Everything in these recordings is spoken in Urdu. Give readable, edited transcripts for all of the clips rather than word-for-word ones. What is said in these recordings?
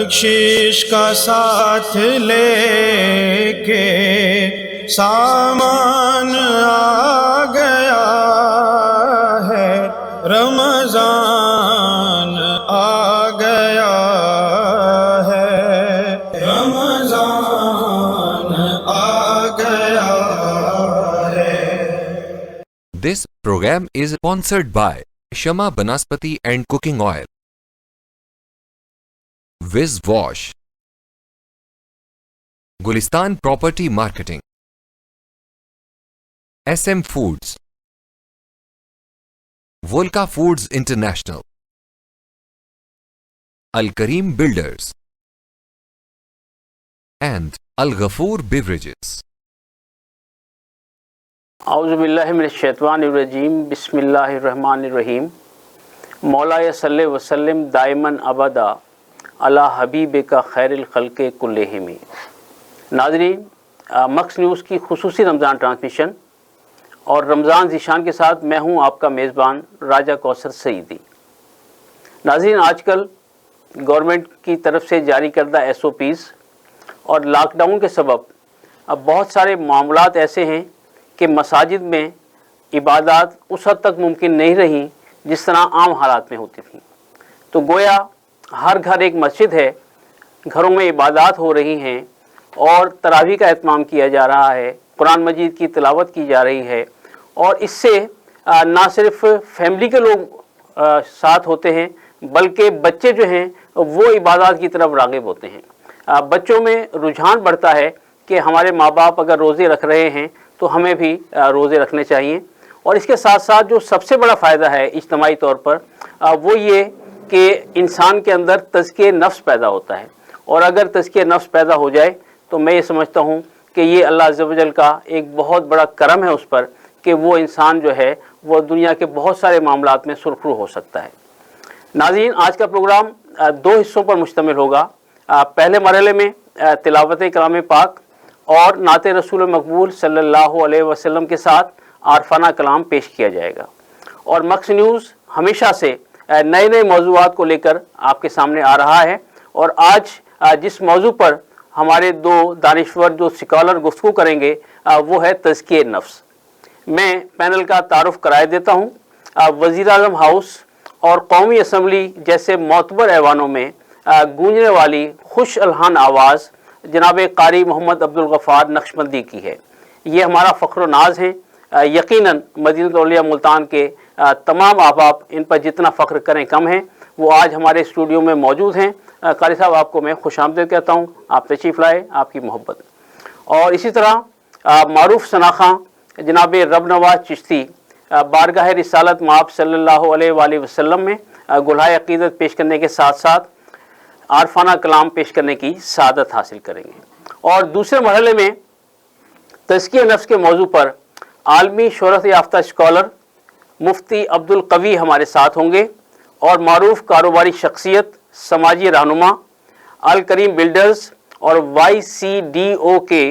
بخشش کا ساتھ لے کے سامان آ گیا ہے، رمضان آ گیا ہے، رمضان آ گیا ہے۔ This program is sponsored by Shama Banaspati and Cooking Oil, Wiz Wash, Gulistan Property Marketing, SM Foods, Volca Foods International, Al Kareem Builders, and Al Ghafoor Beverages. اعوذ باللہ من الشیطان الرجیم، بسم اللہ الرحمن الرحیم۔ مولا صلی وسلم دائماً ابدا علی حبیبک خیر الخلق کلہم۔ ناظرین، مکس نیوز کی خصوصی رمضان ٹرانسمیشن اور رمضان ذیشان کے ساتھ میں ہوں آپ کا میزبان راجہ کوثر سعیدی۔ ناظرین، آج کل گورنمنٹ کی طرف سے جاری کردہ SOPs اور لاک ڈاؤن کے سبب اب بہت سارے معاملات ایسے ہیں کہ مساجد میں عبادات اس حد تک ممکن نہیں رہیں جس طرح عام حالات میں ہوتی تھیں۔ تو گویا ہر گھر ایک مسجد ہے، گھروں میں عبادات ہو رہی ہیں اور تراویح کا اہتمام کیا جا رہا ہے، قرآن مجید کی تلاوت کی جا رہی ہے، اور اس سے نہ صرف فیملی کے لوگ ساتھ ہوتے ہیں بلکہ بچے جو ہیں وہ عبادات کی طرف راغب ہوتے ہیں۔ بچوں میں رجحان بڑھتا ہے کہ ہمارے ماں باپ اگر روزے رکھ رہے ہیں تو ہمیں بھی روزے رکھنے چاہیے۔ اور اس کے ساتھ ساتھ جو سب سے بڑا فائدہ ہے اجتماعی طور پر وہ یہ کہ انسان کے اندر تزکیہ نفس پیدا ہوتا ہے، اور اگر تزکیہ نفس پیدا ہو جائے تو میں یہ سمجھتا ہوں کہ یہ اللہ عز و جل کا ایک بہت بڑا کرم ہے اس پر کہ وہ انسان جو ہے وہ دنیا کے بہت سارے معاملات میں سرخرو ہو سکتا ہے۔ ناظرین، آج کا پروگرام 2 حصوں پر مشتمل ہوگا۔ پہلے مرحلے میں تلاوت کلام پاک اور نعت رسول مقبول صلی اللہ علیہ وسلم کے ساتھ عارفانہ کلام پیش کیا جائے گا، اور مکس نیوز ہمیشہ سے نئے نئے موضوعات کو لے کر آپ کے سامنے آ رہا ہے۔ اور آج جس موضوع پر ہمارے 2 دانشور جو سکالر گفتگو کریں گے وہ ہے تزکیہ نفس۔ میں پینل کا تعارف کرائے دیتا ہوں۔ وزیر اعظم ہاؤس اور قومی اسمبلی جیسے معتبر ایوانوں میں گونجنے والی خوش الحان آواز جناب قاری محمد عبدالغفار نقشبندی کی ہے۔ یہ ہمارا فخر و ناز ہیں۔ یقیناً مدینہ الاولیاء ملتان کے تمام احباب ان پر جتنا فخر کریں کم ہیں۔ وہ آج ہمارے اسٹوڈیو میں موجود ہیں۔ قاری صاحب، آپ کو میں خوش آمدید کہتا ہوں، آپ تشریف لائے، آپ کی محبت۔ اور اسی طرح معروف شناخواں جناب رب نواز چشتی بارگاہ رسالت مآب صلی اللہ علیہ وآلہ وسلم میں گلہائے عقیدت پیش کرنے کے ساتھ ساتھ عارفانہ کلام پیش کرنے کی سعادت حاصل کریں گے۔ اور دوسرے مرحلے میں تزکیہ نفس کے موضوع پر عالمی شہرت یافتہ اسکالر مفتی عبدالقوی ہمارے ساتھ ہوں گے، اور معروف کاروباری شخصیت، سماجی رہنما، ال کریم بلڈرز اور YCDO کے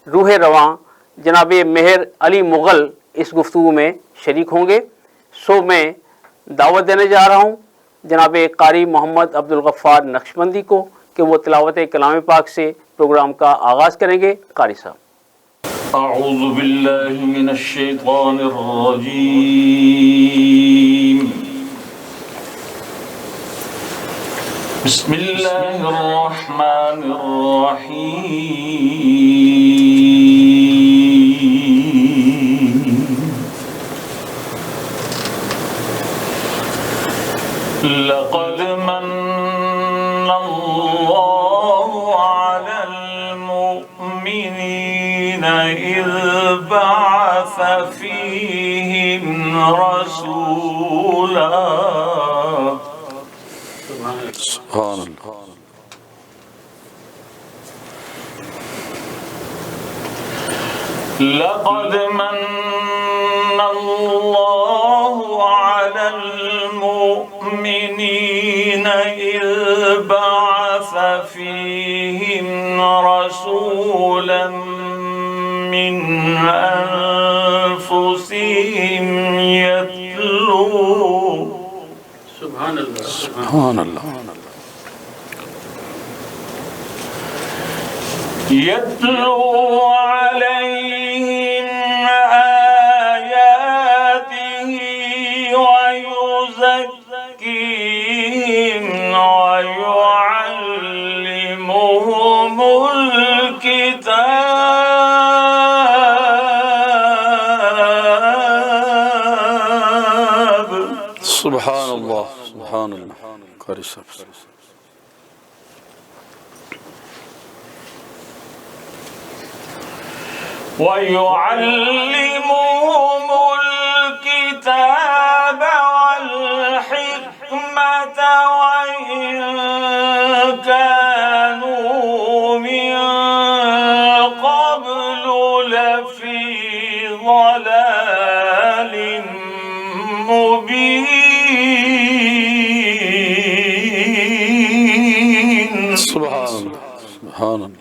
روح رواں جناب مہر علی مغل اس گفتگو میں شریک ہوں گے۔ سو میں دعوت دینے جا رہا ہوں جناب قاری محمد عبدالغفار نقشبندی کو کہ وہ تلاوت کلام پاک سے پروگرام کا آغاز کریں گے۔ قاری صاحب۔ اعوذ باللہ من الشیطان الرجیم، بسم اللہ الرحمن الرحیم۔ لقد من اللہ علی المؤمنین اذ بعث فیہم رسولا سبحان اللہ لقد من اللہ علی المؤمنین اذ بعث فیہم رسولا من انفسہم یتلو سبحان اللہ يتلو عليهم آياته ويزكيهم ويعلمهم الكتاب. سبحان اللہ، سبحان اللہ. قاری صاحب ويعلمهم الكتاب والحكمة وإن كانوا من قبل لفي ضلال مبين. سبحان اللہ، سبحان اللہ.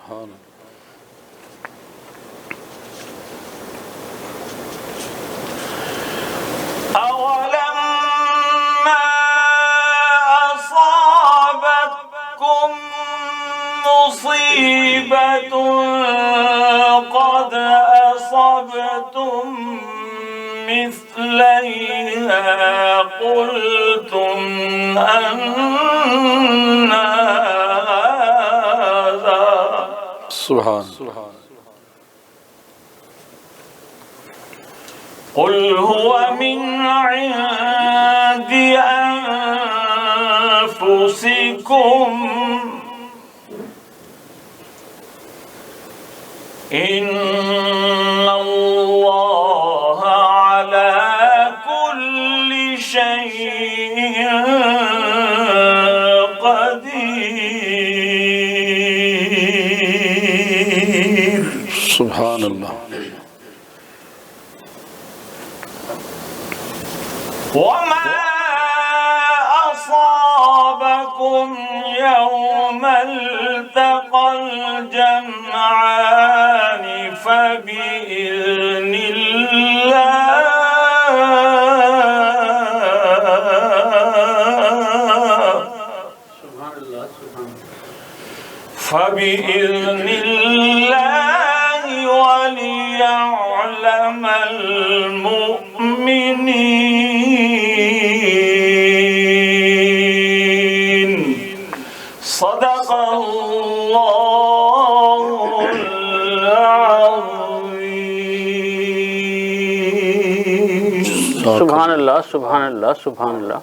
أولما أصابتكم مصيبة قد أصبتم مثليها قلتم أن هذا. سبحان اللہ. قل هو من عند أنفسكم إن الله على كل شيء قدير. سبحان اللہ. وما أصابكم يوم التقى الجمعان فبإذن الله وليعلم المؤمنين. صدق الله العظيم. سبحان اللہ، سبحان اللہ، سبحان اللہ.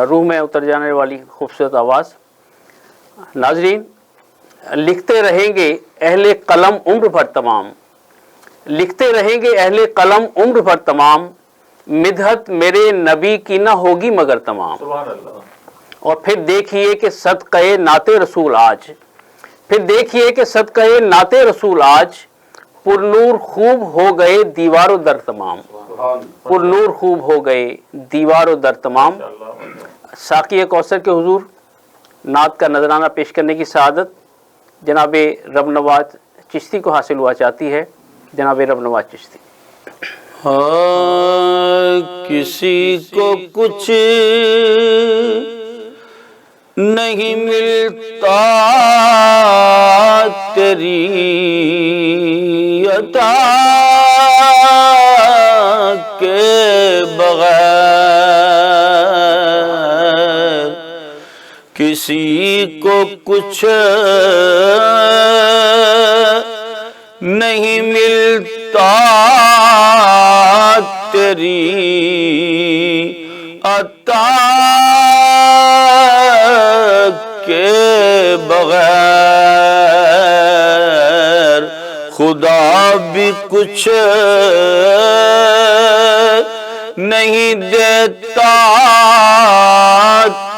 روح میں اتر جانے والی خوبصورت آواز. ناظرین، لکھتے رہیں گے اہل قلم عمر بھر تمام، لکھتے رہیں گے اہل قلم عمر بھر تمام، مدحت میرے نبی کی نہ ہوگی مگر تمام. اور پھر دیکھیے کہ صدقہ نعت رسول آج، پھر دیکھیے کہ صدقہ نعت رسول آج، پر نور خوب ہو گئے دیوار و در تمام، پر نور خوب ہو گئے دیوار و در تمام. ساقی کوثر کے حضور نعت کا نذرانہ پیش کرنے کی سعادت جناب رب نواز چشتی کو حاصل ہوا چاہتی ہے. جناب رب نواز چشتی. کسی کو کچھ نہیں ملتا تیری عطا کے بغیر، کسی کو کچھ نہیں ملتا تیری عطا کے بغیر، خدا بھی کچھ نہیں دیتا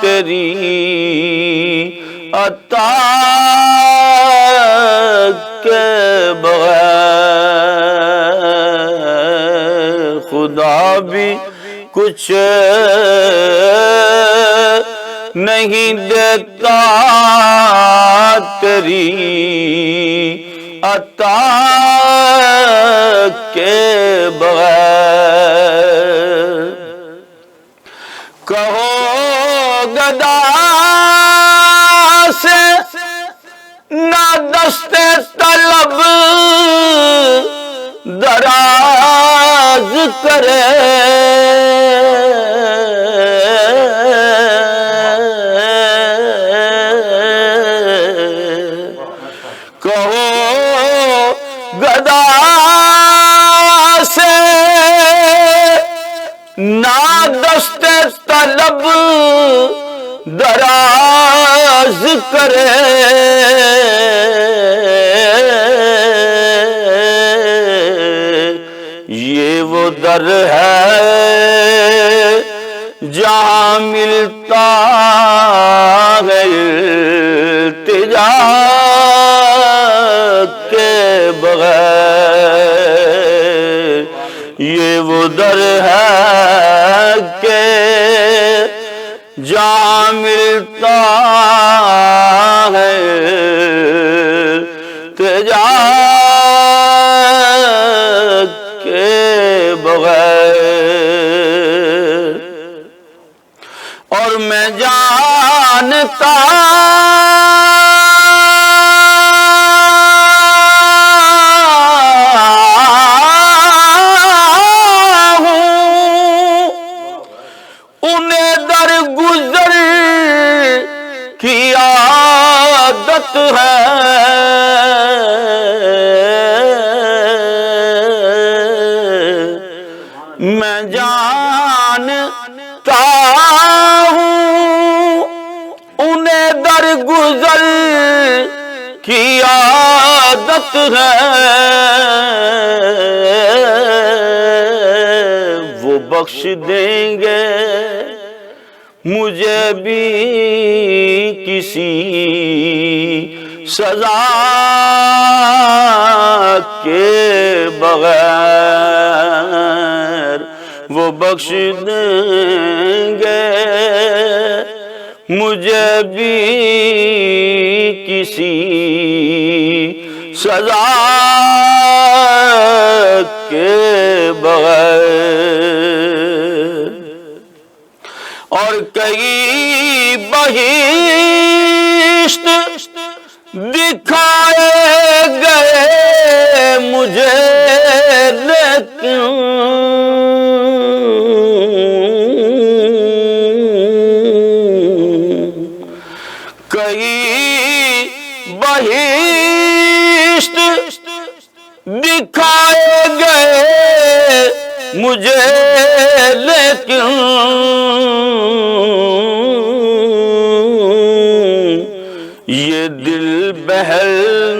تیری عطا کے بغیر، خدا بھی کچھ نہیں دیتا تیری عطا کے بغیر. کہو گدا سے نہ دست طلب کرے کہو گدا سے نا دست طلب دراز کرے یہ وہ در ہے جہاں ملتا ہے التجا کے بغیر یہ وہ در ہے کہ جہاں ملتا ہے التجا کے بغیر اور میں جانتا ہوں انہیں در گزر کی عادت ہے میں جانتا ہوں انہیں در گزر کی عادت ہے وہ بخش دیں گے مجھے بھی کسی سزا کے بغیر وہ بخش دیں گے مجھے بھی کسی سزا کے بغیر اور کئی بہشت دکھائے گئے مجھے لیکن کئی بہشت دکھائے گئے مجھے لیکن یہ دل بہل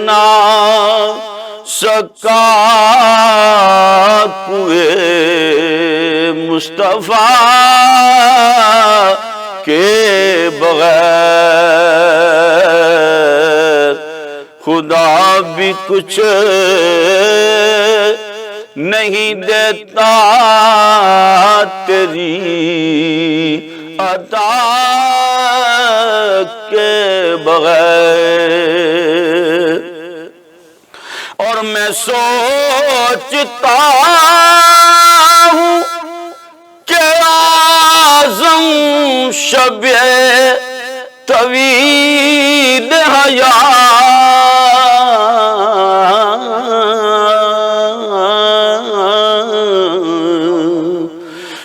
نہ سکا کوئے مصطفیٰ کے بغیر خدا بھی کچھ نہیں دیتا تیری عطا کے بغیر اور میں سوچتا ہوں کہ اعظم شب طویل حیات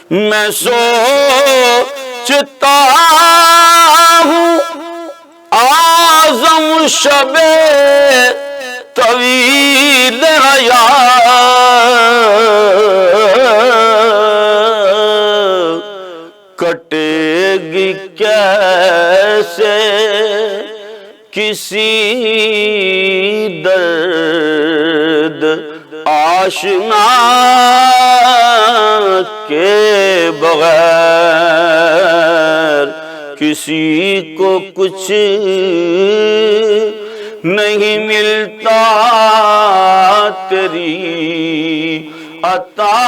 میں سوچتا ہوں اعظم شب طویل حیات کٹے گی کیسے کسی درد آشنا کے بغیر کسی کو کچھ نہیں ملتا تیری عطا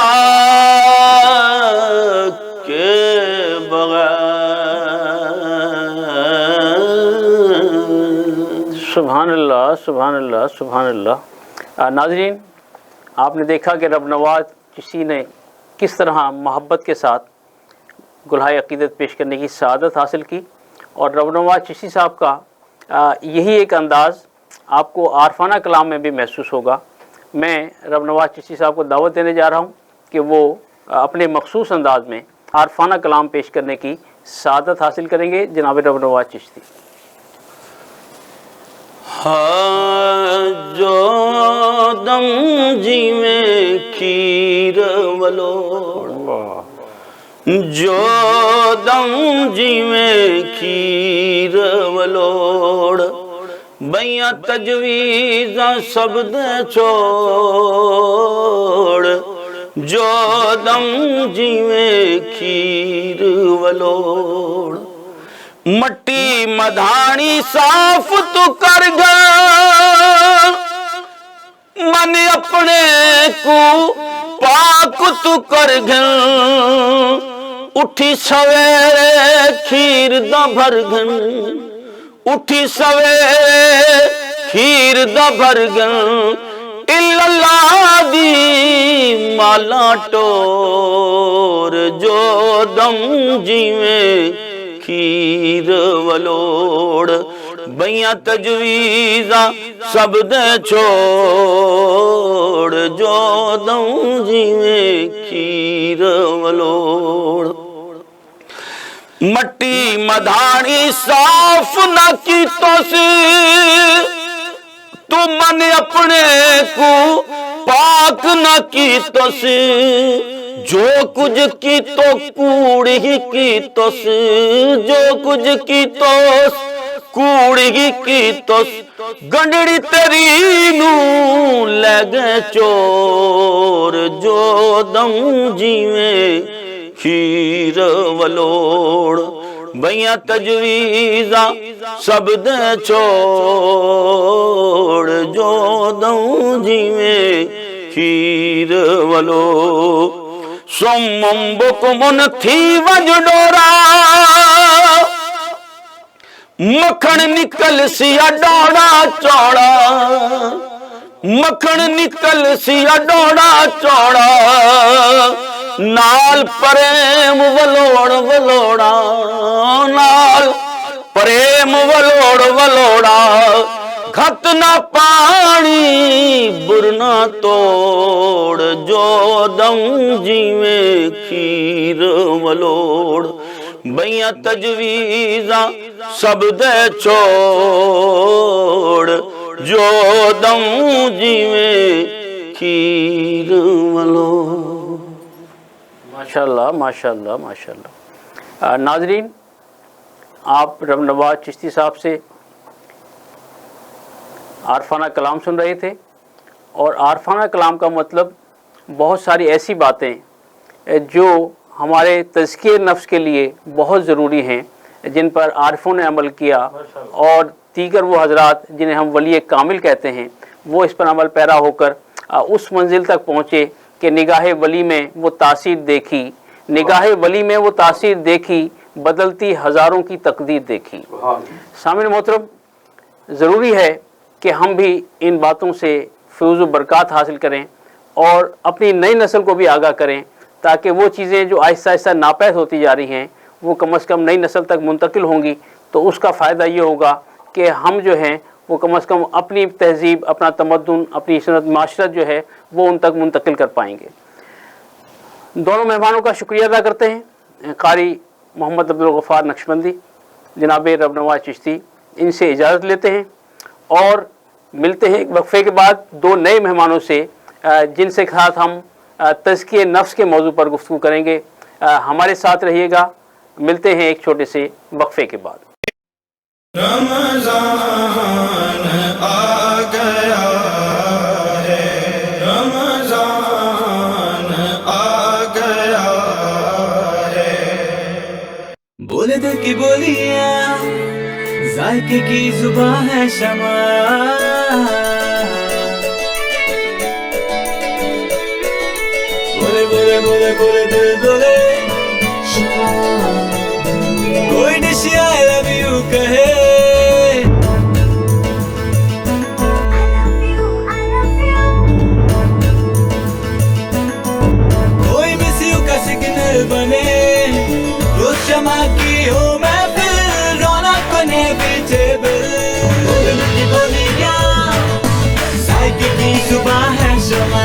کے بغیر۔ سبحان اللہ، سبحان اللہ، سبحان اللہ۔ ناظرین، آپ نے دیکھا کہ رب نواز چشتی نے کس طرح محبت کے ساتھ گلہائے عقیدت پیش کرنے کی سعادت حاصل کی، اور رب نواز چشتی صاحب کا یہی ایک انداز آپ کو عارفانہ کلام میں بھی محسوس ہوگا۔ میں رب نواز چشتی صاحب کو دعوت دینے جا رہا ہوں کہ وہ اپنے مخصوص انداز میں عارفانہ کلام پیش کرنے کی سعادت حاصل کریں گے. جناب رب نواز چشتی. جو دم جی میں کھیر ولوڑ، جو دم جی میں کھیر ولوڑ، بیاں تجویزاں سب دے چھوڑ، جو دم جی میں کھیر ولوڑ، مٹی مدھانی صاف تو کر گا، من اپنے کو پاک تو کر گا، اٹھی سویرے کھیر دا بھر گن، اٹھی سویرے کھیر دا بھر گن، اللہ دی مالا ٹور، جو دم جی میں کھیر ولوڑ، بیاں تجویزاں سب دے چھوڑ، جو دم جی میں کھیر ولوڑ، مٹی مدھانی صاف نہ کی تو سی، تو من اپنے کو پاک نہ کی تو سی، جو کچھ کی تو کوڑ ہی کی تو سی، جو کچھ کی تو کوڑ ہی کی تو سی، گنڈڑی تیری نو لے گئے چور، جو دم جی میں کھیر ولوڑ، بیاں تجویزاں سب دے چھوڑ، جو دم جی میں کھیر ولوڑ، سمم بکمن تھی وج ڈورا، مکھن نکل سیا ڈوڑا چوڑا، مکھن نکل سیا ڈوڑا چوڑا، نال پریم ولوڑ ولوڑا، نال پریم ولوڑ ولوڑا، گھت نہ پانی برنا توڑ، جو دم جی میں کھیر ولوڑ، بیاں تجویزاں سب دے چھوڑ، جو دم جی میں کھیر ولوڑ. ماشاءاللہ ماشاءاللہ ماشاءاللہ. ناظرین، آپ رب نواز چشتی صاحب سے عارفانہ کلام سن رہے تھے، اور عارفانہ کلام کا مطلب بہت ساری ایسی باتیں جو ہمارے تزکیہ نفس کے لیے بہت ضروری ہیں، جن پر عارفوں نے عمل کیا، اور دیگر وہ حضرات جنہیں ہم ولی کامل کہتے ہیں وہ اس پر عمل پیرا ہو کر اس منزل تک پہنچے کہ نگاہ ولی میں وہ تاثیر دیکھی، نگاہ ولی میں وہ تاثیر دیکھی، بدلتی ہزاروں کی تقدیر دیکھی. سامعین محترم، ضروری ہے کہ ہم بھی ان باتوں سے فیض و برکات حاصل کریں اور اپنی نئی نسل کو بھی آگاہ کریں، تاکہ وہ چیزیں جو آہستہ آہستہ ناپید ہوتی جا رہی ہیں وہ کم از کم نئی نسل تک منتقل ہوں گی. تو اس کا فائدہ یہ ہوگا کہ ہم جو ہیں وہ کم از کم اپنی تہذیب، اپنا تمدن، اپنی سنت معاشرت جو ہے وہ ان تک منتقل کر پائیں گے. دونوں مہمانوں کا شکریہ ادا کرتے ہیں، قاری محمد عبدالغفار نقشبندی، جناب رب نواز چشتی. ان سے اجازت لیتے ہیں اور ملتے ہیں وقفے کے بعد دو نئے مہمانوں سے، جن سے ساتھ ہم تزکیہ نفس کے موضوع پر گفتگو کریں گے. ہمارے ساتھ رہیے گا. ملتے ہیں ایک چھوٹے سے وقفے کے بعد. رمضان آ گیا ہے، رمضان آ گیا ہے، بولے دل کی بولیاں، ذائقے کی زبان ہے شمع، بولے بولے بولے بولے دل بولے، کوئی ڈش آئی لو یو کہے، کوئی مس یو کا سگنل بنے، روز شمع کی ہو محفل، رونق بنے پیچھے بل، بولے دل کی بولیاں، ذائقے کی زبان ہے شمع.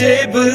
table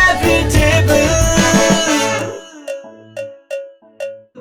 every table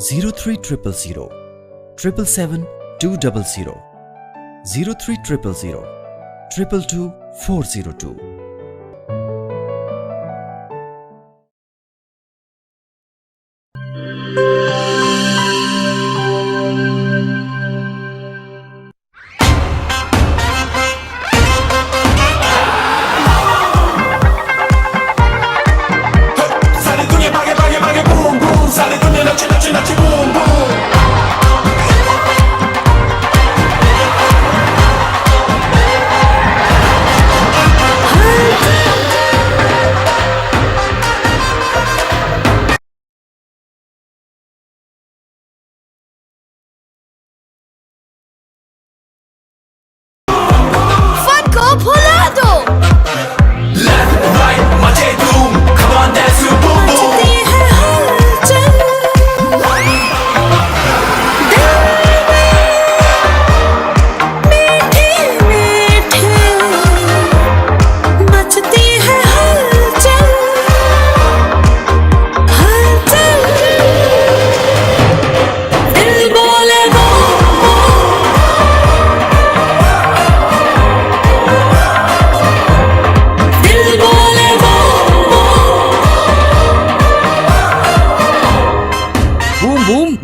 0300 777 200 0300 222 402।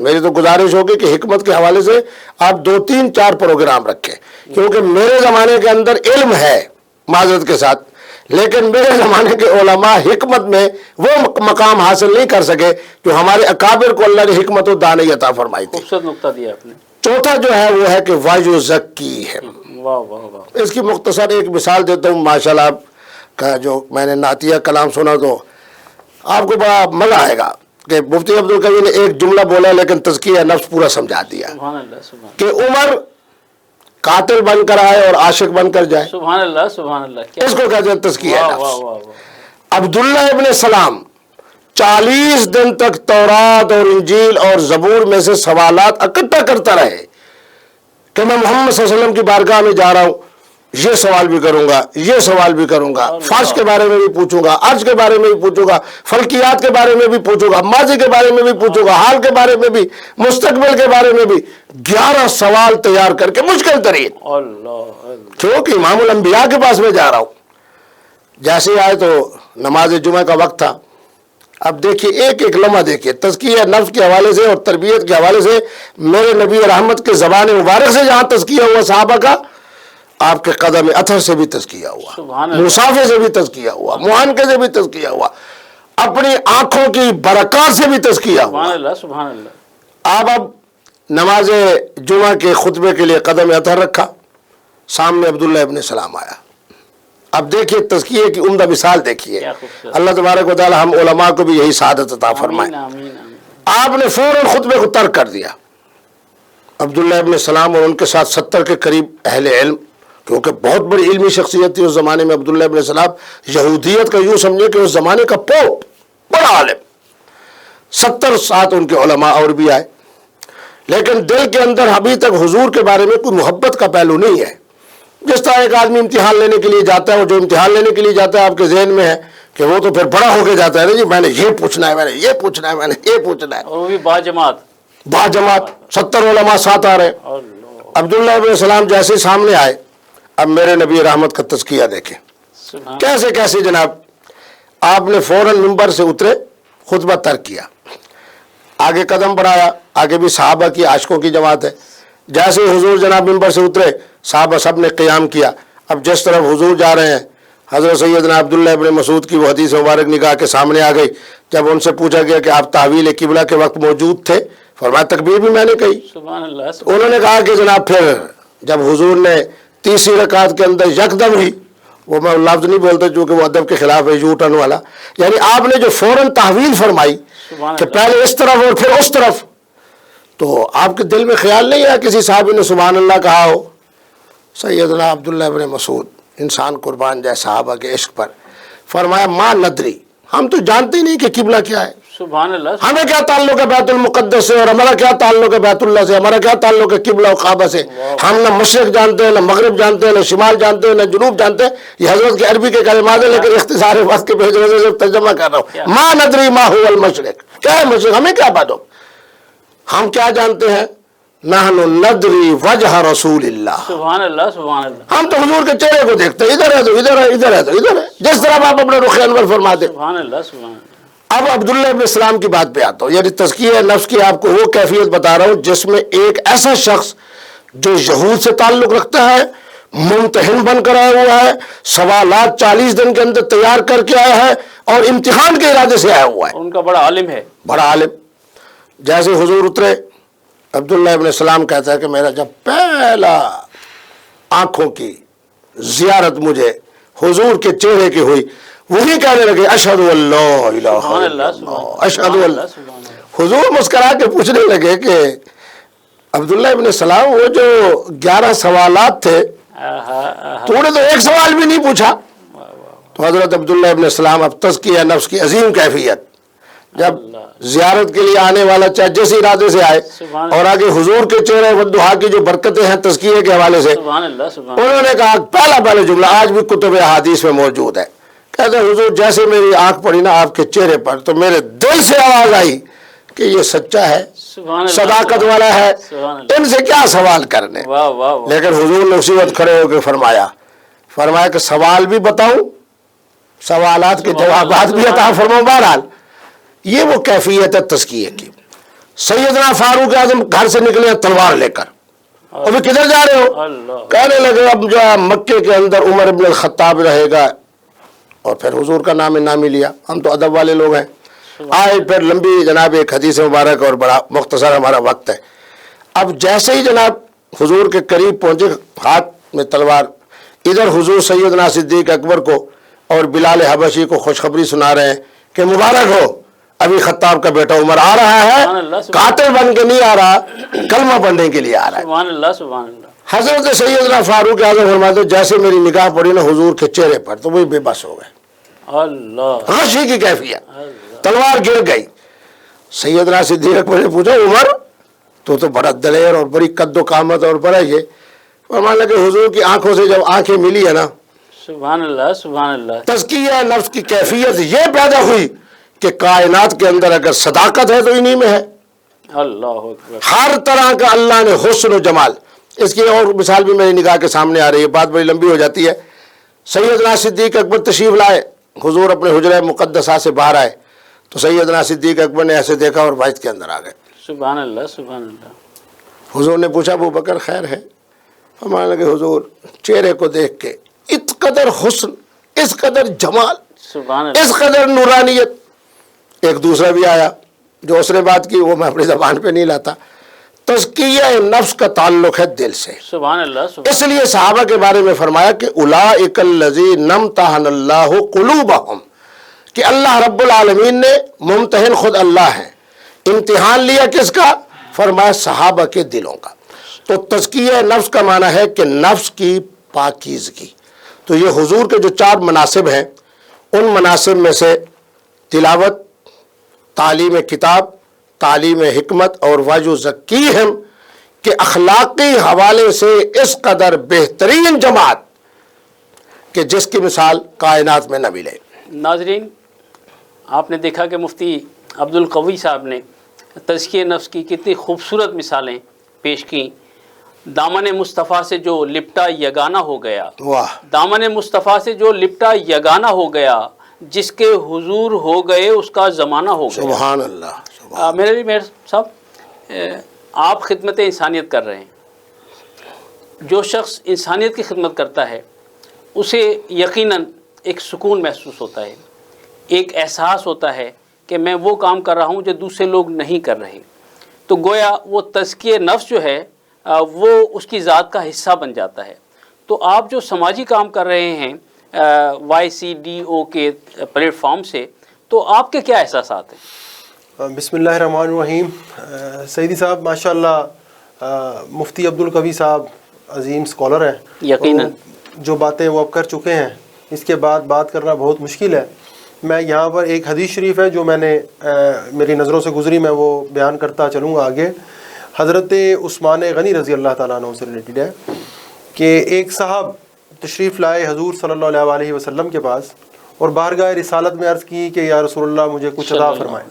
میری تو گزارش ہوگی کہ حکمت کے حوالے سے آپ 2 3 4 پروگرام رکھیں، کیونکہ میرے زمانے کے اندر علم ہے معذرت کے ساتھ، لیکن میرے زمانے کے علماء حکمت میں وہ مقام حاصل نہیں کر سکے جو ہمارے اکابر کو اللہ نے حکمت و دانائی عطا فرمائی تھی۔ خوبصورت نقطہ دیا آپ نے۔ چوتھا جو ہے وہ ہے کہ وَيُزَكِّي ہے۔ واہ واہ واہ، اس کی مختصر ایک مثال دیتا ہوں، ماشاءاللہ آپ کا جو میں نے نعتیہ کلام سنا تو آپ کو بڑا مزہ آئے گا کہ مفتی عبدالقوی نے ایک جملہ بولا لیکن تزکیہ نفس پورا سمجھا دیا سبحان اللہ سبحان کہ عمر قاتل بن کر آئے اور عاشق بن کر جائے، سبحان اللہ سبحان اللہ، اس کو کہتے ہیں تزکیہ واہ نفس۔ واہ واہ واہ، عبداللہ ابن سلام 40 دن تک تورات اور انجیل اور زبور میں سے سوالات اکٹھا کرتا رہے کہ میں محمد صلی اللہ علیہ وسلم کی بارگاہ میں جا رہا ہوں، یہ سوال بھی کروں گا، یہ سوال بھی کروں گا، فرش کے بارے میں بھی پوچھوں گا، عرش کے بارے میں بھی پوچھوں گا، فلکیات کے بارے میں بھی پوچھوں گا، ماضی کے بارے میں بھی پوچھوں گا، حال کے بارے میں بھی، مستقبل کے بارے میں بھی، 11 سوال تیار کر کے مشکل ترین، اللہ، کیونکہ امام الانبیاء کے پاس میں جا رہا ہوں۔ جیسے ہی آئے تو نماز جمعہ کا وقت تھا، اب دیکھیے ایک ایک لمحہ دیکھیے، تزکیہ نفس کے حوالے سے اور تربیت کے حوالے سے میرے نبی رحمت کے زبان مبارک سے جہاں تزکیہ ہوا صحابہ کا، آپ کے قدم اثر سے بھی تزکیہ ہوا، سبحان اللہ، مصافے سے بھی تزکیہ ہوا، معانقے سے بھی تزکیہ ہوا، اپنی آنکھوں کی برکات سے بھی تزکیہ ہوا۔ سبحان اللہ سبحان اللہ، اب نماز جمعہ کے خطبے کے لیے قدم اثر رکھا، سامنے عبداللہ ابن سلام آیا۔ اب دیکھیے تزکیے کی عمدہ مثال دیکھیے، کیا خوبصورت، اللہ تبارک و تعالی ہم علماء کو بھی یہی سعادت عطا فرمائے۔ آمین آمین آمین، آپ نے فوراً خطبے کو ترک کر دیا۔ عبداللہ ابن سلام اور ان کے ساتھ 70 کے قریب اہل علم، کیونکہ بہت بڑی علمی شخصیت تھی اس زمانے میں عبداللہ ابن سلام، یہودیت کا یوں سمجھے کہ اس زمانے کا پوپ، بڑا عالم، 70 ساتھ ان کے علماء اور بھی آئے، لیکن دل کے اندر ابھی تک حضور کے بارے میں کوئی محبت کا پہلو نہیں ہے۔ جس طرح ایک آدمی امتحان لینے کے لیے جاتا ہے، اور جو امتحان لینے کے لیے جاتا ہے آپ کے ذہن میں ہے کہ وہ تو پھر بڑا ہو کے جاتا ہے نا جی، میں نے یہ پوچھنا ہے، میں نے یہ پوچھنا ہے، میں نے یہ پوچھنا ہے، اور وہ بھی با جماعت، با جماعت 70 علماء ساتھ آ رہے ہیں۔ اللہ، عبداللہ ابن سلام جیسے ہی سامنے آئے، اب میرے نبی رحمت کا تزکیہ دیکھیں سبحان، کیسے کیسے جناب۔ آپ نے فوراً ممبر سے اترے، خطبہ ترک کیا، آگے قدم بڑھایا، آگے بھی صحابہ کی عاشقوں کی جماعت ہے۔ جیسے ہی حضور جناب ممبر سے اترے، صحابہ سب نے قیام کیا۔ اب جس طرف حضور جا رہے ہیں، حضرت سیدنا عبداللہ ابن مسعود کی وہ حدیث مبارک نگاہ کے سامنے آ گئی۔ جب ان سے پوچھا گیا کہ آپ تحویل قبلہ کے وقت موجود تھے، فرمایا تکبیر بھی میں نے کہی۔ سبحان اللہ، انہوں نے کہا کہ جناب پھر جب حضور نے تیسری رکعت کے اندر یکدم ہی، وہ میں لفظ نہیں بولتا چونکہ وہ ادب کے خلاف ہے، یو ٹرن والا، یعنی آپ نے جو فوراً تحویل فرمائی سبحان کہ اللہ، پہلے اس طرف اور پھر اس طرف، تو آپ کے دل میں خیال نہیں آیا کسی صحابی نے سبحان اللہ کہا ہو؟ سیدنا عبداللہ ابن مسعود، انسان قربان جائے صحابہ کے عشق پر، فرمایا ما ندری، ہم تو جانتے ہی نہیں کہ قبلہ کیا ہے، سبحان اللہ، ہمیں کیا تعلق ہے بیت المقدس سے، اور ہمارا کیا تعلق ہے بیت اللہ سے، ہمارا کیا تعلق ہے قبلہ و کعبہ سے۔ ہم نہ مشرق جانتے ہیں، نہ مغرب جانتے ہیں، نہ شمال جانتے ہیں، نہ جنوب جانتے ہیں۔ یہ حضرت کے عربی کے کلمات ہیں، لیکن اختصار وقت کے بھیجنے سے صرف ترجمہ کر رہا ہوں۔ ما ندری ما هو المشرق، کیا ہے مشرق، ہمیں کیا بات ہو، ہم کیا جانتے ہیں، نحن ندری وجہ رسول اللہ، سبحان اللہ سبحان اللہ، ہم تو حضور کے چہرے کو دیکھتے ہیں، ادھر ہے تو ادھر ہے، ادھر ہے تو ادھر ہے، جس طرح آپ اپنے رخ انور فرماتے۔ سبحان اللہ سبحان اللہ، اب عبداللہ ابن اسلام کی بات پہ آتا ہوں، یعنی تزکیہ نفس کی آپ کو وہ کیفیت بتا رہا ہوں جس میں ایک ایسا شخص جو یہود سے تعلق رکھتا ہے، ممتحن بن کر آیا ہوا ہے، سوالات 40 دن کے اندر تیار کر کے آیا ہے، اور امتحان کے ارادے سے آیا ہوا ہے، ان کا بڑا عالم ہے، بڑا عالم۔ جیسے حضور اترے، عبداللہ ابن السلام کہتا ہے کہ میرا جب پہلا آنکھوں کی زیارت مجھے حضور کے چہرے کی ہوئی، وہی کہنے لگے اشہد اللہ الہ سبحان الا اللہ سبحان اللہ، اللہ، اشہد سبحان اللہ۔ اللہ سبحان اللہ، حضور مسکرا کے پوچھنے لگے کہ عبداللہ ابن السلام وہ جو 11 سوالات تھے، تو نے تو ایک سوال بھی نہیں پوچھا۔ تو حضرت عبداللہ ابن السلام اب تزکیہ نفس کی عظیم کیفیت، جب زیارت کے لیے آنے والا چاہے جس ارادے سے آئے، اور آگے حضور کے چہرے والدعا کی جو برکتیں ہیں تزکیے کے حوالے سے، سبحان اللہ سبحان انہوں نے کہا پہلا جملہ آج بھی کتب احادیث میں موجود ہے، کہتے ہیں حضور جیسے میری آنکھ پڑی نا آپ کے چہرے پر، تو میرے دل سے آواز آئی کہ یہ سچا ہے، سبحان اللہ، صداقت والا ہے، سبحان اللہ، ان سے کیا سوال کرنے۔ واہ واہ واہ، لیکن حضور نے اسی وقت کھڑے ہو کے فرمایا کہ سوال بھی بتاؤں، سوالات کے جوابات بھی عطا فرماؤں۔ بہرحال یہ وہ کیفیت ہے تزکیے کی۔ سیدنا فاروق اعظم گھر سے نکلے تلوار لے کر، اور وہ کدھر جا رہے ہو؟ کہنے لگے اب جو مکے کے اندر عمر ابن الخطاب رہے گا، اور پھر حضور کا نام ہی لیا، ہم تو ادب والے لوگ ہیں۔ آئے پھر لمبی جناب ایک حدیث مبارک اور بڑا مختصر ہمارا وقت ہے۔ اب جیسے ہی جناب حضور کے قریب پہنچے، ہاتھ میں تلوار، ادھر حضور سیدنا صدیق اکبر کو اور بلال حبشی کو خوشخبری سنا رہے ہیں کہ مبارک ہو، ابھی خطاب کا بیٹا عمر آ رہا ہے، قاتل بن کے نہیں آ رہا، کلمہ پڑھنے کے لیے آ رہا ہے۔ سبحان اللہ سبحان اللہ۔ حضرت سیدنا فاروق اعظم فرماتے جیسے میری نگاہ پڑی نا حضور کے چہرے پر تو وہی بے بس ہو گئے، اللہ غشی کی کیفیت، تلوار گر گئی۔ سیدنا صدیق اکبر نے پوچھا عمر تو بڑا دلیر اور بڑی قد و قامت اور بڑا یہ، فرمانے لگے حضور کی آنکھوں سے جب آنکھیں ملی ہے نا، سبحان اللہ سبحان اللہ، تزکیہ نفس کی کیفیت یہ پیدا ہوئی کہ کائنات کے اندر اگر صداقت ہے تو انہی میں ہے۔ اللہ اکبر، ہر طرح کا اللہ نے حسن و جمال، اس کی اور مثال بھی میری نگاہ کے سامنے آ رہی ہے، بات بڑی لمبی ہو جاتی ہے۔ سیدنا صدیق اکبر تشریف لائے، حضور اپنے حجرہ مقدسہ سے باہر آئے تو سیدنا صدیق اکبر نے ایسے دیکھا اور بیت کے اندر آ گئے۔ سبحان اللہ سبحان اللہ۔ حضور نے پوچھا ابو بکر خیر ہے؟ فرمانے لگے حضور چہرے کو دیکھ کے اس قدر حسن، اس قدر جمال، سبحان اللہ، اس قدر نورانیت۔ ایک دوسرا بھی آیا جو اس نے بات کی، وہ میں اپنی زبان پہ نہیں لاتا۔ تزکیہ نفس کا تعلق ہے دل سے، سبحان اللہ سبحان اس لیے صحابہ کے بارے میں فرمایا کہ اولئک الذین امتحن اللہ قلوبہم، کہ اللہ رب العالمین نے، ممتحن خود اللہ ہے، امتحان لیا کس کا؟ فرمایا صحابہ کے دلوں کا۔ تو تزکیہ نفس کا معنی ہے کہ نفس کی پاکیزگی۔ تو یہ حضور کے جو 4 مناسب ہیں، ان مناسب میں سے تلاوت، تعلیم کتاب، تعلیم حکمت اور وَيُزَكِّيهِمْ کہ اخلاقی حوالے سے اس قدر بہترین جماعت کہ جس کی مثال کائنات میں نہ ملے۔ ناظرین، آپ نے دیکھا کہ مفتی عبد القوی صاحب نے تزکیہ نفس کی کتنی خوبصورت مثالیں پیش کیں۔ دامن مصطفیٰ سے جو لپٹا یگانہ ہو گیا، واہ، دامن مصطفیٰ سے جو لپٹا یگانہ ہو گیا، جس کے حضور ہو گئے اس کا زمانہ ہو گیا۔ سبحان اللہ۔ میرے صاحب، آپ خدمت انسانیت کر رہے ہیں۔ جو شخص انسانیت کی خدمت کرتا ہے اسے یقیناً ایک سکون محسوس ہوتا ہے، ایک احساس ہوتا ہے کہ میں وہ کام کر رہا ہوں جو دوسرے لوگ نہیں کر رہے۔ تو گویا وہ تزکیہ نفس جو ہے وہ اس کی ذات کا حصہ بن جاتا ہے۔ تو آپ جو سماجی کام کر رہے ہیں YCDO کے پلیٹ فارم سے، تو آپ کے کیا احساسات ہیں؟ بسم اللہ الرحمن الرحیم۔ سیدی صاحب ماشاءاللہ مفتی عبد القوی صاحب عظیم اسکالر ہیں، یقیناً جو باتیں وہ اب کر چکے ہیں اس کے بعد بات کرنا بہت مشکل ہے۔ میں یہاں پر ایک حدیث شریف ہے جو میں نے میری نظروں سے گزری، میں وہ بیان کرتا چلوں گا آگے۔ حضرت عثمان غنی رضی اللہ تعالیٰ عنہ سے ریلیٹڈ ہے کہ ایک صاحب تشریف لائے حضور صلی اللہ علیہ وسلم کے پاس اور بارگاہ رسالت میں عرض کی کہ یا رسول اللہ مجھے کچھ عطا فرمائیں۔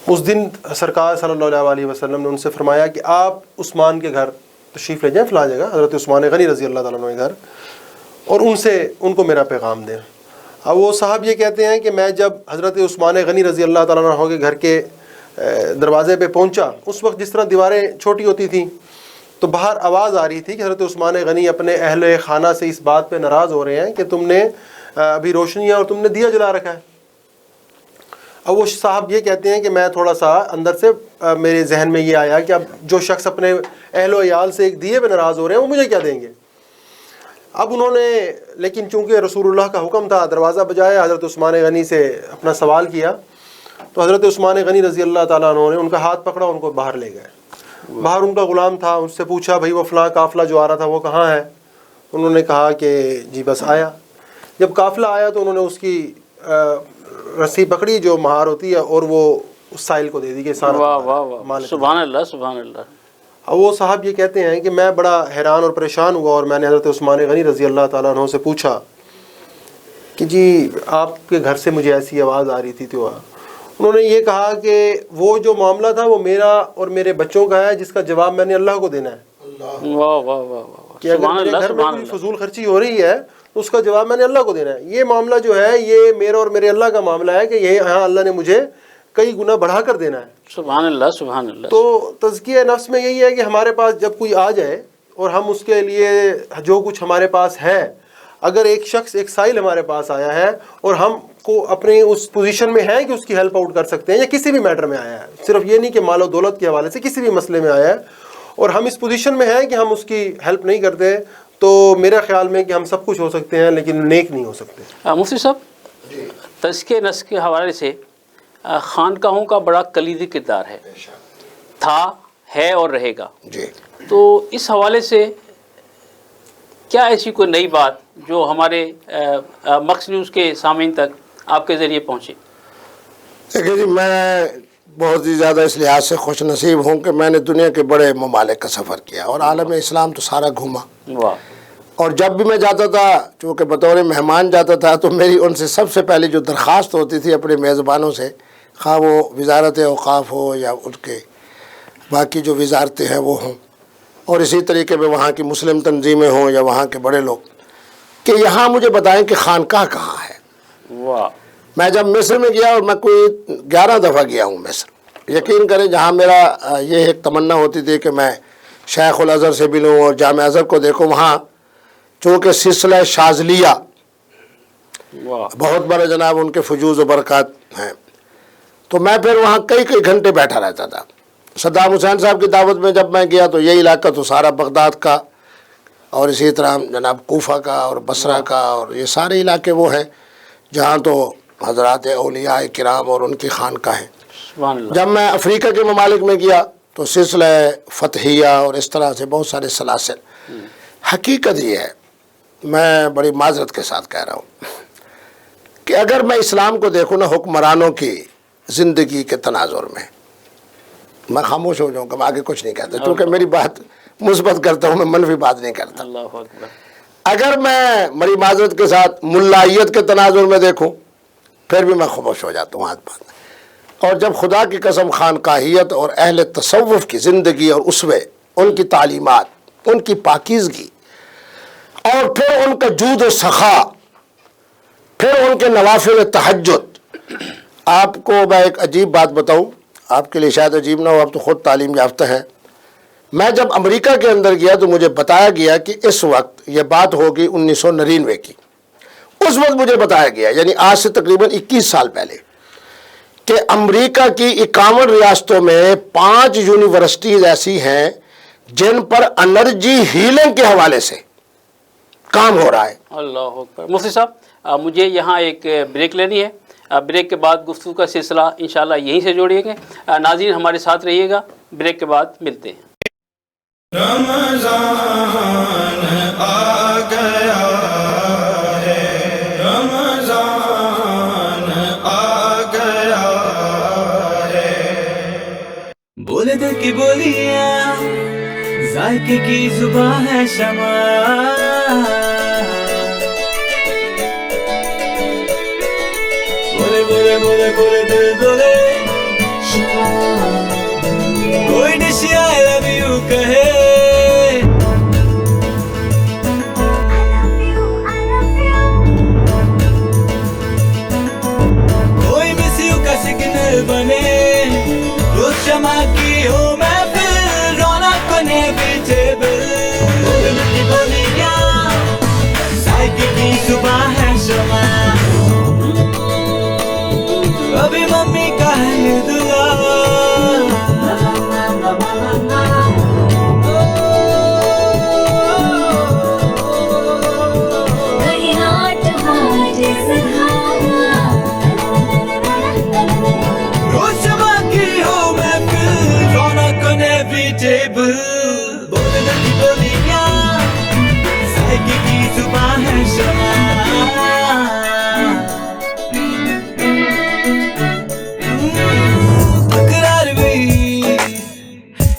اس دن سرکار صلی اللہ علیہ وسلم نے ان سے فرمایا کہ آپ عثمان کے گھر تشریف لے جائیں، فلاں جگہ حضرت عثمان غنی رضی اللہ تعالیٰ عنہ کے گھر، اور ان کو میرا پیغام دیں۔ اب وہ صاحب یہ کہتے ہیں کہ میں جب حضرت عثمان غنی رضی اللہ تعالیٰ عنہ کے گھر کے دروازے پہ پہنچا، اس وقت جس طرح دیواریں چھوٹی ہوتی تھیں تو باہر آواز آ رہی تھی کہ حضرت عثمان غنی اپنے اہل خانہ سے اس بات پہ ناراض ہو رہے ہیں کہ تم نے ابھی روشنیاں اور تم نے دیا جلا رکھا ہے۔ اب وہ صاحب یہ کہتے ہیں کہ میں تھوڑا سا اندر سے میرے ذہن میں یہ آیا کہ اب جو شخص اپنے اہل و عیال سے ایک دیے پہ ناراض ہو رہے ہیں وہ مجھے کیا دیں گے۔ اب انہوں نے لیکن چونکہ رسول اللہ کا حکم تھا، دروازہ بجایا، حضرت عثمان غنی سے اپنا سوال کیا تو حضرت عثمان غنی رضی اللہ تعالیٰ عنہ نے ان کا ہاتھ پکڑا، ان کو باہر لے گئے۔ باہر ان کا غلام تھا، ان سے پوچھا بھائی وہ فلاں قافلہ جو آ رہا تھا وہ کہاں ہے؟ انہوں نے کہا کہ جی بس آیا۔ جب قافلہ آیا تو انہوں نے اس کی رسی پکڑی جو مہار ہوتی ہے اور وہ اس سائل کو دے دی کہ سارا سبحان اللہ سبحان اللہ۔ اب وہ صاحب یہ کہتے ہیں کہ میں بڑا حیران اور پریشان ہوا اور میں نے حضرت عثمان غنی رضی اللہ تعالیٰ عنہ سے پوچھا کہ جی آپ کے گھر سے مجھے ایسی آواز آ رہی تھی تو انہوں نے یہ کہا کہ وہ جو معاملہ تھا وہ میرا اور میرے بچوں کا ہے جس کا جواب میں نے اللہ کو دینا ہے۔ واہ واہ واہ، کہ اگر میرے گھر میں کوئی فضول خرچی ہو رہی ہے تو اس کا جواب میں نے اللہ کو دینا ہے۔ یہ معاملہ جو ہے یہ میرا اور میرے اللہ کا معاملہ ہے کہ یہ ہاں اللہ نے مجھے کئی گنا بڑھا کر دینا ہے۔ سبحان اللہ سبحان اللہ۔ تو تزکیہ نفس میں یہی ہے کہ ہمارے پاس جب کوئی آ جائے اور ہم اس کے لیے جو کچھ ہمارے پاس ہے، اگر ایک شخص ایک سائل ہمارے پاس آیا ہے اور ہم کو اپنے اس پوزیشن میں ہیں کہ اس کی ہیلپ آؤٹ کر سکتے ہیں، یا کسی بھی میٹر میں آیا ہے، صرف یہ نہیں کہ مال و دولت کے حوالے سے، کسی بھی مسئلے میں آیا ہے اور ہم اس پوزیشن میں ہیں کہ ہم اس کی ہیلپ نہیں کرتے، تو میرا خیال میں کہ ہم سب کچھ ہو سکتے ہیں لیکن نیک نہیں ہو سکتے۔ مفتی صاحب، تزکیہ نفس کے حوالے سے خانقاہوں کا بڑا کلیدی کردار ہے، تھا، ہے اور رہے گا۔ جی، تو اس حوالے سے کیا ایسی کوئی نئی بات جو ہمارے مکس نیوز کے سامعین تک آپ کے ذریعے پہنچے؟ دیکھیے جی، میں بہت ہی زیادہ اس لحاظ سے خوش نصیب ہوں کہ میں نے دنیا کے بڑے ممالک کا سفر کیا اور عالم اسلام تو سارا گھوما، واہ۔ اور جب بھی میں جاتا تھا، چونکہ بطور مہمان جاتا تھا، تو میری ان سے سب سے پہلے جو درخواست ہوتی تھی اپنے میزبانوں سے، خواہ وہ وزارت اوقاف ہو یا ان کے باقی جو وزارتیں ہیں وہ ہوں، اور اسی طریقے پہ وہاں کی مسلم تنظیمیں ہوں یا وہاں کے بڑے لوگ، کہ یہاں مجھے بتائیں کہ خانقاہ کہاں ہے۔ واہ۔ میں جب مصر میں گیا، اور میں کوئی 11 دفعہ گیا ہوں مصر، یقین کریں جہاں میرا یہ ایک تمنا ہوتی تھی کہ میں شیخ الازہر سے ملوں اور جامع ازہر کو دیکھوں، وہاں چونکہ سلسلہ شاذلیہ بہت بڑا جناب ان کے فجوز و برکات ہیں، تو میں پھر وہاں کئی گھنٹے بیٹھا رہتا تھا۔ صدام حسین صاحب کی دعوت میں جب میں گیا تو یہ علاقہ تو سارا بغداد کا، اور اسی طرح جناب کوفہ کا اور بصرہ کا، اور یہ سارے علاقے وہ ہیں جہاں تو حضرات اولیاء کرام اور ان کی خانقاہ ہیں۔ جب میں افریقہ کے ممالک میں گیا تو سلسلہ فتحیہ اور اس طرح سے بہت سارے سلاسل۔ حقیقت یہ ہے، میں بڑی معذرت کے ساتھ کہہ رہا ہوں کہ اگر میں اسلام کو دیکھوں نا حکمرانوں کی زندگی کے تناظر میں خاموش ہو جاؤں گا، میں آگے کچھ نہیں کہتا، کیونکہ میری بات مثبت کرتا ہوں، میں منفی بات نہیں کرتا۔ اللہ اکبر۔ اگر میں بڑی معذرت کے ساتھ ملائیت کے تناظر میں دیکھوں پھر بھی میں خاموش ہو جاتا ہوں، بات۔ اور جب خدا کی قسم خانقاہیت اور اہل تصوف کی زندگی اور اسوے، ان کی تعلیمات، ان کی پاکیزگی، اور پھر ان کا جود و سخا، پھر ان کے نوافل تہجد۔ آپ کو میں ایک عجیب بات بتاؤں، آپ کے لیے شاید عجیب نہ ہو، آپ تو خود تعلیم یافتہ ہیں۔ میں جب امریکہ کے اندر گیا تو مجھے بتایا گیا کہ اس وقت یہ بات ہوگی 1999 کی، اس وقت مجھے بتایا گیا، یعنی آج سے تقریباً 21 سال پہلے، کہ امریکہ کی 51 ریاستوں میں 5 یونیورسٹیز ایسی ہیں جن پر انرجی ہیلنگ کے حوالے سے کام ہو رہا ہے۔ اللہ اکبر۔ مفتی صاحب، مجھے یہاں ایک بریک لینی ہے، بریک کے بعد گفتگو کا سلسلہ انشاءاللہ یہیں سے جوڑیے گا۔ ناظرین ہمارے ساتھ رہیے گا، بریک کے بعد ملتے ہیں۔ رمضان آ گیا ہے، رمضان آ گیا ہے۔ بولے دل کی بولیاں، ذائقے کی زبان ہے شمع، بولے بولے بولے بولے دل بولے، کوئی ڈش آئی لو یو کہے، کوئی مس یو کا سگنل بنے، روز شمع کی ہو محفل، رونق بنے ویجیبل، بولے دل کی بولیاں، ذائقے کی زبان ہے شمع، ابھی ممی کا ہے یہ دعا، روز شمع کی ہو محفل، رونق انیویٹیبل، بولے دل کی بولیاں، ذائقے کی زبان ہے شمع، تکرار بھی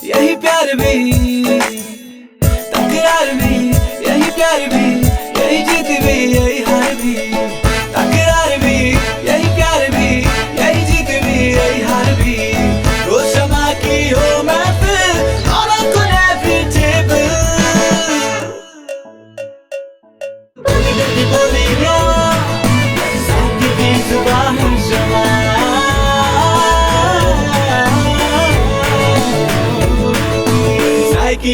یہی پیار بھی، تکرار بھی یہی پیار بھی، یہی جیت بھی یہی ہار بھی، تکرار بھی یہی پیار بھی، یہی جیت بھی یہی ہار بھی، روز شمع کی ہو محفل، رونق انیویٹیبل، بولے دل کی بولیاں، ذائقے کی زبان ہے شمع،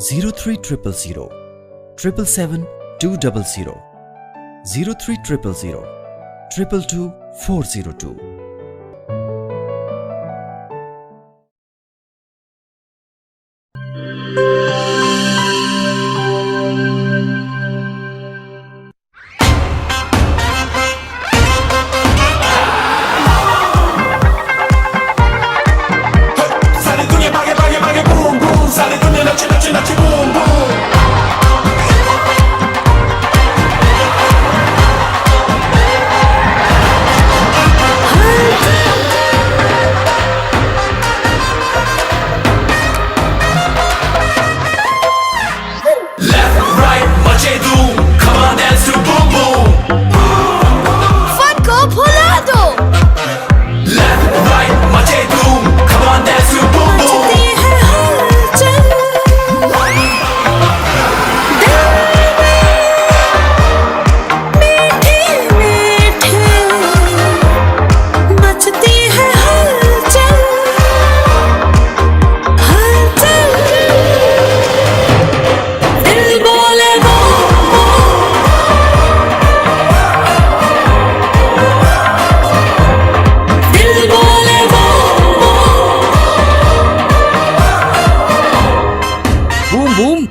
03000 777 200 03000 222 402।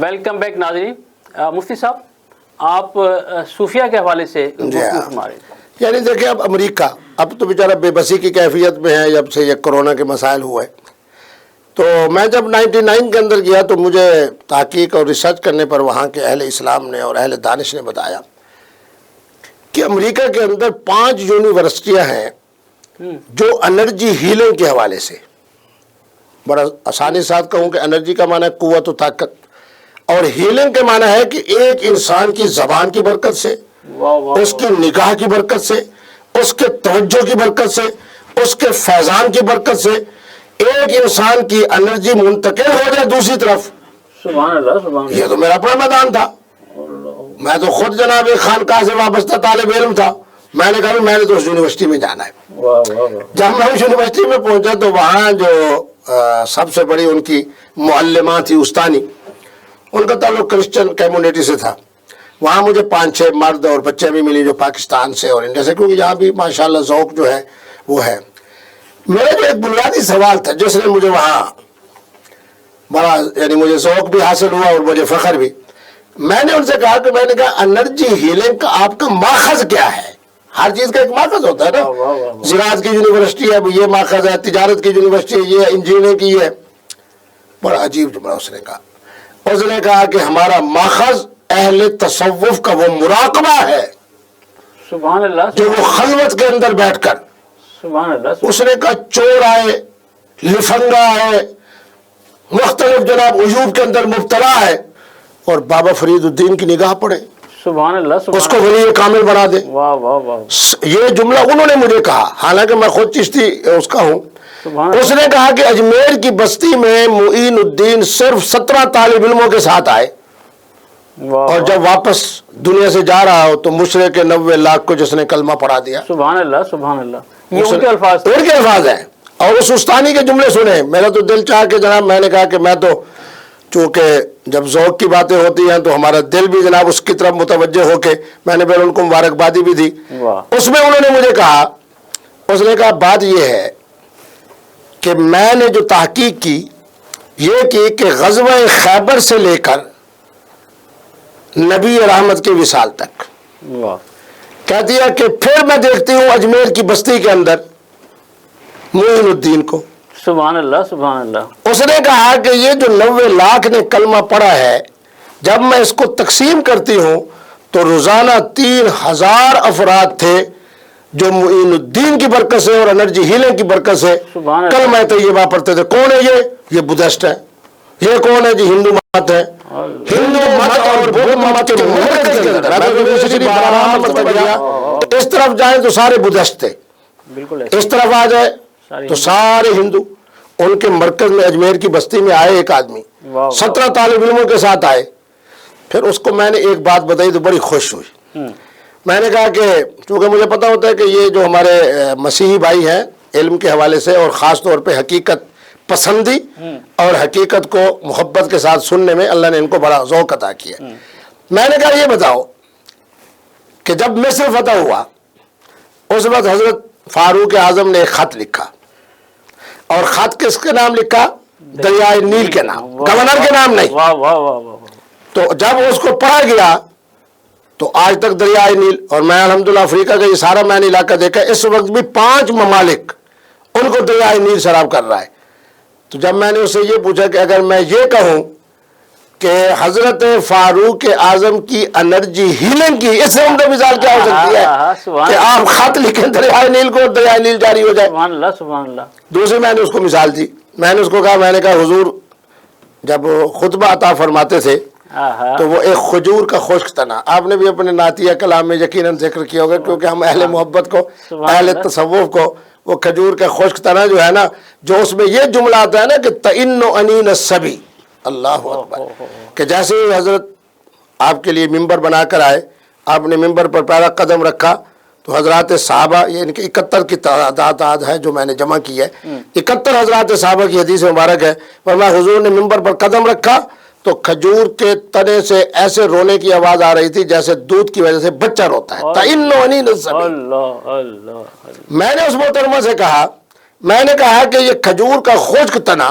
ویلکم بیک ناظرین. مفتی صاحب آپ صوفیہ کے حوالے سے ہمارے یعنی دیکھیں اب امریکہ اب تو بیچارہ بے بسی کی کیفیت میں ہے جب سے یہ کرونا کے مسائل ہوئے. تو میں جب 99 کے اندر گیا تو مجھے تحقیق اور ریسرچ کرنے پر وہاں کے اہل اسلام نے اور اہل دانش نے بتایا کہ امریکہ کے اندر 5 یونیورسٹیاں ہیں جو انرجی ہیلنگ کے حوالے سے، بڑا آسانی کے ساتھ کہوں کہ انرجی کا معنی ہے قوت و طاقت، اور ہیلنگ کے معنی ہے کہ ایک انسان کی زبان کی برکت سے، اس کی نگاہ کی برکت سے، اس کے توجہ کی برکت سے، اس کے فیضان کی برکت سے ایک انسان کی انرجی منتقل ہو جائے دوسری طرف. سبحان اللہ سبحان اللہ. یہ تو میرا اپنا میدان تھا. میں تو خود جناب ایک خانقاہ سے وابستہ طالب علم تھا. میں نے کہا میں نے تو اس یونیورسٹی میں جانا ہے. جب میں اس یونیورسٹی میں پہنچا تو وہاں جو سب سے بڑی ان کی معلمہ تھی استانی، ان کا تعلق کرسچن کمیونٹی سے تھا. وہاں مجھے 5-6 مرد اور بچے بھی ملی جو پاکستان سے اور انڈیا سے، کیونکہ یہاں بھی ماشاءاللہ ذوق جو ہے وہ ہے. میرا جو ایک بنیادی سوال تھا جس نے مجھے وہاں بڑا یعنی مجھے ذوق بھی حاصل ہوا اور مجھے فخر بھی، میں نے ان سے کہا کہ میں نے کہا انرجی ہیلنگ کا آپ کا ماخذ کیا ہے؟ ہر چیز کا ایک ماخذ ہوتا ہے نا. زراعت کی یونیورسٹی ہے یہ ماخذ ہے، تجارت کی یونیورسٹی ہے یہ، انجینئرنگ کی ہے. بڑا عجیب جملہ اس نے کہا. اس نے کہا کہ ہمارا ماخذ اہل تصوف کا وہ مراقبہ ہے سبحان اللہ جو وہ خلوت کے اندر بیٹھ کر. سبحان اللہ. اس نے کہا چور آئے، لفنگا آئے، مختلف جناب عیوب کے اندر مبتلا ہے، اور بابا فرید الدین کی نگاہ پڑے، سبحان اللہ اس کو ولی کامل بنا دے. واہ واہ واہ. یہ جملہ انہوں نے مجھے کہا، حالانکہ میں خود چشتی اس کا ہوں. اس نے کہا کہ اجمیر کی بستی میں معین الدین صرف 17 طالب علموں کے ساتھ آئے، اور جب واپس دنیا سے جا رہا ہو تو مشرق کے 90 لاکھ کو جس نے کلمہ پڑھا دیا. سبحان اللہ سبحان اللہ. یہ ان کے الفاظ ہیں. اور اس استانی کے جملے سنے، میرا تو دل چاہ کے جناب میں نے کہا کہ میں تو چونکہ جب ذوق کی باتیں ہوتی ہیں تو ہمارا دل بھی جناب اس کی طرف متوجہ ہو کے میں نے پھر ان کو مبارکبادی بھی دی. اس میں انہوں نے مجھے کہا، اس نے کہا بات یہ ہے کہ میں نے جو تحقیق کی یہ کی کہ غزوہ خیبر سے لے کر نبی رحمت کے وصال تک، کہتی ہے کہ پھر میں دیکھتی ہوں اجمیر کی بستی کے اندر معین الدین کو. سبحان اللہ سبحان اللہ. اس نے کہا کہ یہ جو 90 لاکھ نے کلمہ پڑھا ہے، جب میں اس کو تقسیم کرتی ہوں تو روزانہ 3000 افراد تھے جو معین الدین کی برکت سے اور انرجی ہیلنگ کی برکت سے کلمہ طیبہ پڑھتے تھے. کون ہے یہ بدھسٹ ہے. یہ کون ہے جی؟ ہندو مت ہے. ہندو مت اور بدھ مت کے مملکت کے اندر اس طرف جائیں تو سارے بدھسٹ تھے، اس طرف آ جائے تو سارے ہندو. ان کے مرکز میں اجمیر کی بستی میں آئے ایک آدمی، 17 طالب علموں کے ساتھ آئے. پھر اس کو میں نے ایک بات بتائی تو بڑی خوش ہوئی. میں نے کہا کہ چونکہ مجھے پتا ہوتا ہے کہ یہ جو ہمارے مسیحی بھائی ہیں علم کے حوالے سے اور خاص طور پہ حقیقت پسندی اور حقیقت کو محبت کے ساتھ سننے میں اللہ نے ان کو بڑا ذوق عطا کیا. میں نے کہا یہ بتاؤ کہ جب مصر فتح ہوا اس وقت حضرت فاروق اعظم نے ایک خط لکھا، اور خط کس کے نام لکھا؟ دریائے نیل کے نام، گورنر کے نام نہیں. تو جب اس کو پڑھا گیا تو آج تک دریائے نیل، اور میں الحمدللہ افریقہ کا یہ سارا میں نے علاقہ دیکھا، اس وقت بھی 5 ممالک ان کو دریائے نیل سیراب کر رہا ہے. تو جب میں نے اس سے یہ پوچھا کہ اگر میں یہ کہوں کہ حضرت فاروق اعظم کی انرجی ہیلنگ کی اس سے عمدہ مثال کیا ہو سکتی ہے کہ آپ خط لکھیں دریائے نیل کو، دریائے نیل جاری ہو جائے. سبحان اللہ سبحان اللہ. دوسری میں نے اس کو مثال دی. میں نے اس کو کہا، میں نے کہا حضور جب خطبہ عطا فرماتے تھے تو وہ ایک خجور کا خشک تنا، آپ نے بھی اپنے نعتیہ کلام میں یقیناً ذکر کیا ہوگا کیونکہ ہم اہل محبت کو، اہل تصوف کو، وہ کھجور کا خشک تنا جو ہے نا، جو اس میں یہ جملہ آتا ہے نا کہ تئن انین الصبی، اللہ اکبر، کہ جیسے ہی حضرت آپ کے لیے ممبر بنا کر آئے، آپ نے ممبر پر پہلا قدم رکھا تو حضرات صحابہ، یہ ان کی 71 کی تعداد ہے جو میں نے جمع کی ہے، 71 حضرات صحابہ کی حدیث مبارک ہے. فرمایا حضور نے ممبر پر قدم رکھا تو کھجور کے تنے سے ایسے رونے کی آواز آ رہی تھی جیسے دودھ کی وجہ سے بچہ روتا ہے. تئن انین الصبی. میں نے اس محترمہ سے کہا، میں نے کہا کہ یہ کھجور کا خشک تنا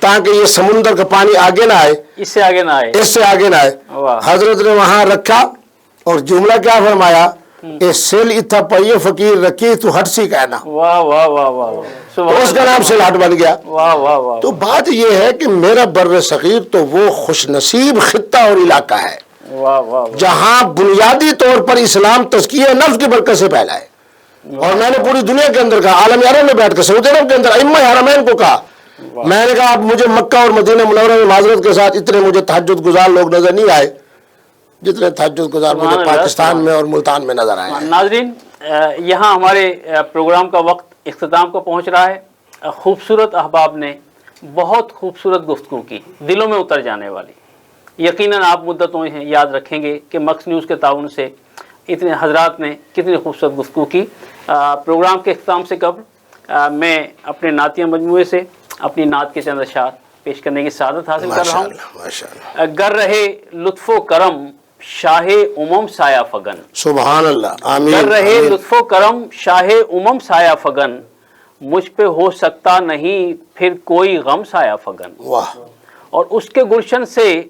تاکہ یہ سمندر کا پانی آگے نہ آئے، اس سے آگے نہ آئے، اس سے آگے نہ آئے. حضرت نے وہاں رکھا اور جملہ کیا فرمایا، اے سیل اتھا پائیے فقیر رکھی تو ہٹ سی کہنا. واہ واہ واہ واہ، تو اس کا نام سیل ہٹ بن گیا. واہ واہ واہ. تو بات یہ ہے کہ میرا بر صغیر تو وہ خوش نصیب خطہ اور علاقہ ہے واہ واہ، جہاں بنیادی طور پر اسلام تزکیہ نفس کی برکت سے پھیلا ہے. اور میں نے پوری دنیا کے اندر کہا، عالم عرب میں بیٹھ کر سعودی عرب کے اندر ائمہ حرمین کو کہا، میں نے کہا اب مجھے مکہ اور مدینہ منورہ میں معذرت کے ساتھ اتنے مجھے تہجد گزار لوگ نظر نہیں آئے جتنے تہجد گزار مجھے پاکستان میں اور ملتان میں نظر آئے. ناظرین، یہاں ہمارے پروگرام کا وقت اختتام کو پہنچ رہا ہے. خوبصورت احباب نے بہت خوبصورت گفتگو کی، دلوں میں اتر جانے والی. یقیناً آپ مدتوں ہیں یاد رکھیں گے کہ مکس نیوز کے تعاون سے اتنے حضرات نے کتنی خوبصورت گفتگو کی. پروگرام کے اختتام سے قبل میں اپنے نعتیہ مجموعے سے اپنی نعت کے چند اشعار پیش کرنے کی سعادت حاصل کر رہا ہوں. گر رہے لطف و کرم شاہ امم سایہ فگن، سبحان اللہ، آمین. گر رہے لطف و کرم شاہ امم سایہ فگن، مجھ پہ ہو سکتا نہیں پھر کوئی غم سایہ فگن. واہ. اور اس کے گلشن سے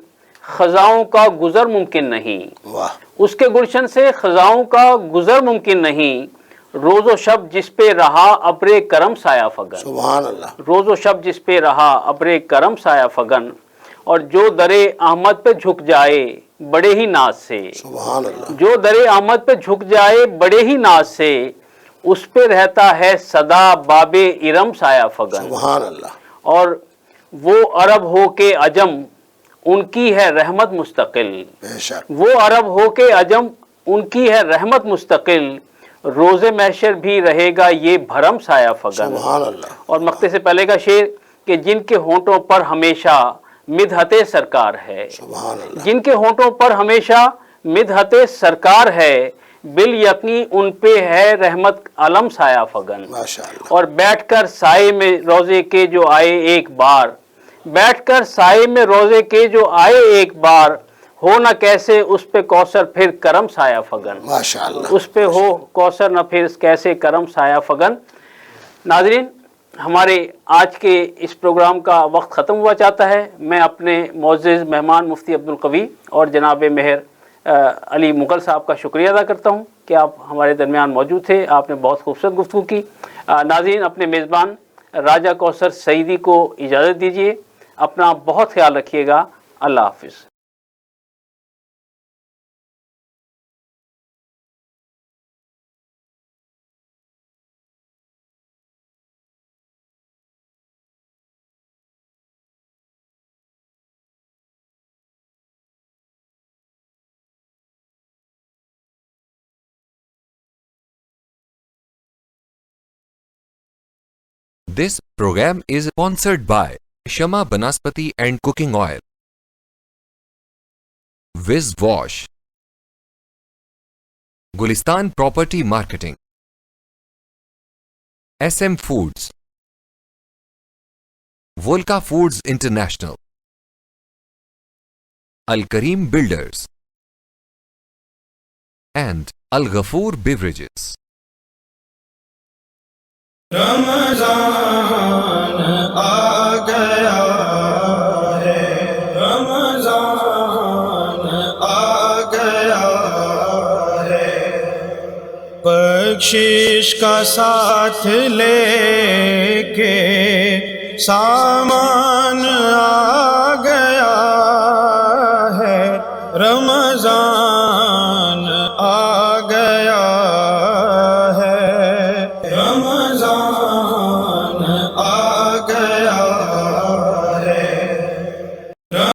خزاؤں کا گزر ممکن نہیں، واہ. اس کے گلشن سے خزاؤں کا گزر ممکن نہیں، روز و شب جس پہ رہا ابر کرم سایہ فگن. سبحان اللہ. روز و شب جس پہ رہا ابر کرم سایہ فگن، اور جو در احمد پہ جھک جائے بڑے ہی ناز سے، سبحان اللہ. جو در احمد پہ جھک جائے بڑے ہی ناز سے، اس پہ رہتا ہے صدا باب ارم سایہ فگن. سبحان اللہ. اور وہ عرب ہو کے عجم ان کی ہے رحمت مستقل، بے شک. وہ عرب ہو کے عجم ان کی ہے رحمت مستقل، روز محشر بھی رہے گا یہ بھرم سایہ فگن. سبحان اللہ. اور مقطع سے پہلے کا شعر کہ جن کے ہونٹوں پر ہمیشہ مدحت سرکار ہے، سبحان اللہ. جن کے ہونٹوں پر ہمیشہ مدحت سرکار ہے، بال یقین ان پہ ہے رحمت علم سایہ فگن. ماشاءاللہ. اور بیٹھ کر سائے میں روزے کے جو آئے ایک بار، بیٹھ کر سائے میں روزے کے جو آئے ایک بار، ہو نہ کیسے اس پہ کوثر پھر کرم سایہ فگن. ماشاءاللہ. اس پہ ہو کوثر نہ پھر کیسے کرم سایہ فگن. ناظرین، ہمارے آج کے اس پروگرام کا وقت ختم ہوا چاہتا ہے. میں اپنے معزز مہمان مفتی عبدالقوی اور جناب مہر علی مغل صاحب کا شکریہ ادا کرتا ہوں کہ آپ ہمارے درمیان موجود تھے. آپ نے بہت خوبصورت گفتگو کی. ناظرین، اپنے میزبان راجہ کوثر سعیدی کو اجازت دیجیے. اپنا بہت خیال رکھیے گا. اللہ حافظ. This program is sponsored by Shama Banaspati and Cooking Oil, Wiz Wash, Gulistan Property Marketing, SM Foods, Volca Foods International, Al Kareem Builders, and Al Ghafoor Beverages. رمضان آ گیا ہے، رمضان آ گیا ہے، بخشش کا ساتھ لے کے سامان آ